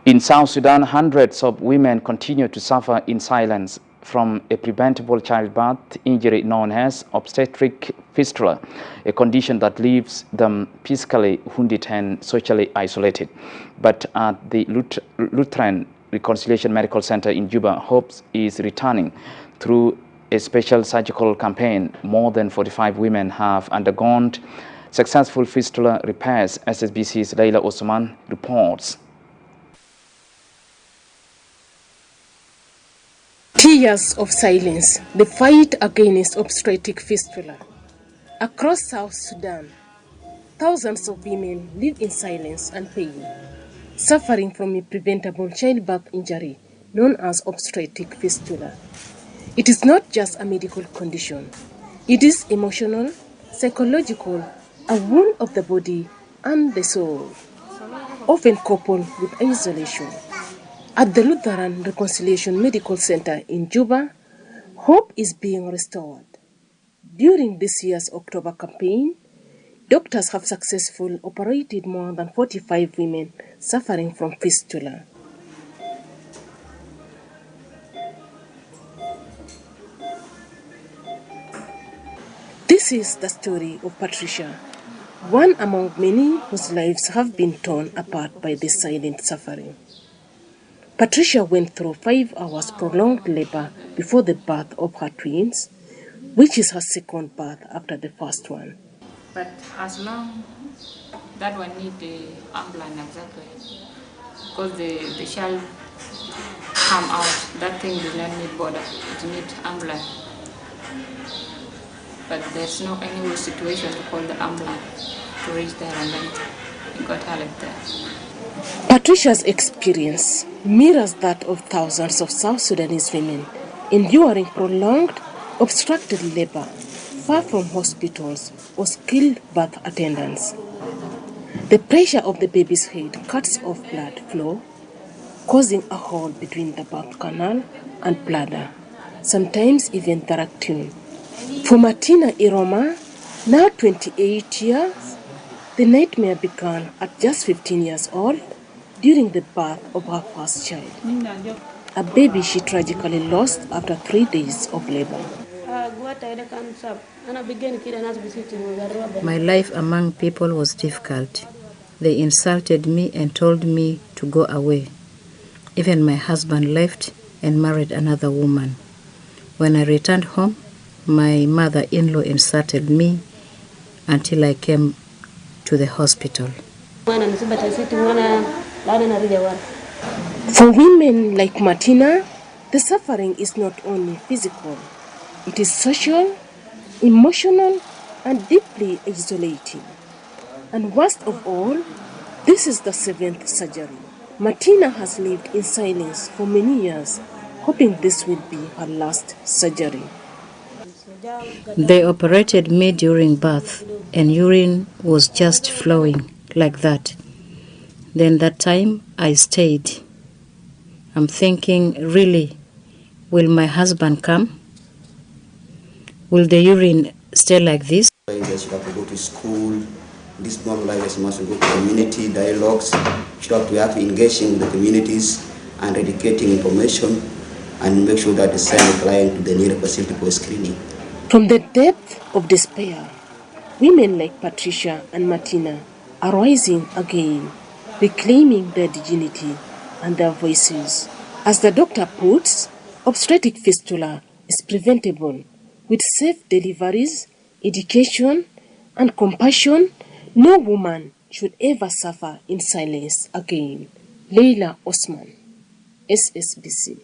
In South Sudan, hundreds of women continue to suffer in silence from a preventable childbirth injury known as obstetric fistula, a condition that leaves them physically wounded and socially isolated. But at the Lutheran Reconciliation Medical Center in Juba, hope is returning through a special surgical campaign. More than 45 women have undergone successful fistula repairs. SSBC's Leila Osman reports. Years of silence, the fight against obstetric fistula. Across South Sudan, thousands of women live in silence and pain, suffering from a preventable childbirth injury known as obstetric fistula. It is not just a medical condition. It is emotional, psychological, a wound of the body and the soul, often coupled with isolation. At the Lutheran Reconciliation Medical Center in Juba, hope is being restored. During this year's October campaign, doctors have successfully operated more than 45 women suffering from fistula. This is the story of Patricia, one among many whose lives have been torn apart by this silent suffering. Patricia went through 5 hours prolonged labor before the birth of her twins, which is her second birth after the first one. But as long that one need the ambulance exactly, because the child come out, that thing does not need border, it needs ambulance. But there's no any situation to call the ambulance to reach there, and then we got her left there. Patricia's experience mirrors that of thousands of South Sudanese women enduring prolonged, obstructed labor far from hospitals or skilled birth attendants. The pressure of the baby's head cuts off blood flow, causing a hole between the birth canal and bladder, sometimes even the rectum. For Martina Iroma, now 28 years, the nightmare began at just 15 years old during the birth of her first child, a baby she tragically lost after 3 days of labor. My life among people was difficult. They insulted me and told me to go away. Even my husband left and married another woman. When I returned home, my mother-in-law insulted me until I came to the hospital. For women like Martina, the suffering is not only physical, it is social, emotional, and deeply isolating. And worst of all, this is the 7th surgery. Martina has lived in silence for many years, hoping this will be her last surgery. They operated me during birth, and urine was just flowing like that. Then that time I stayed. I'm thinking, really, will my husband come? Will the urine stay like this? She have to go to school. This non-life must go to community dialogues. She have to engage in the communities and educating information and make sure that they send the client to the nearest facility for screening. From the depth of despair, women like Patricia and Martina are rising again, reclaiming their dignity and their voices. As the doctor puts, obstetric fistula is preventable. With safe deliveries, education, and compassion, no woman should ever suffer in silence again. Leila Osman, SSBC.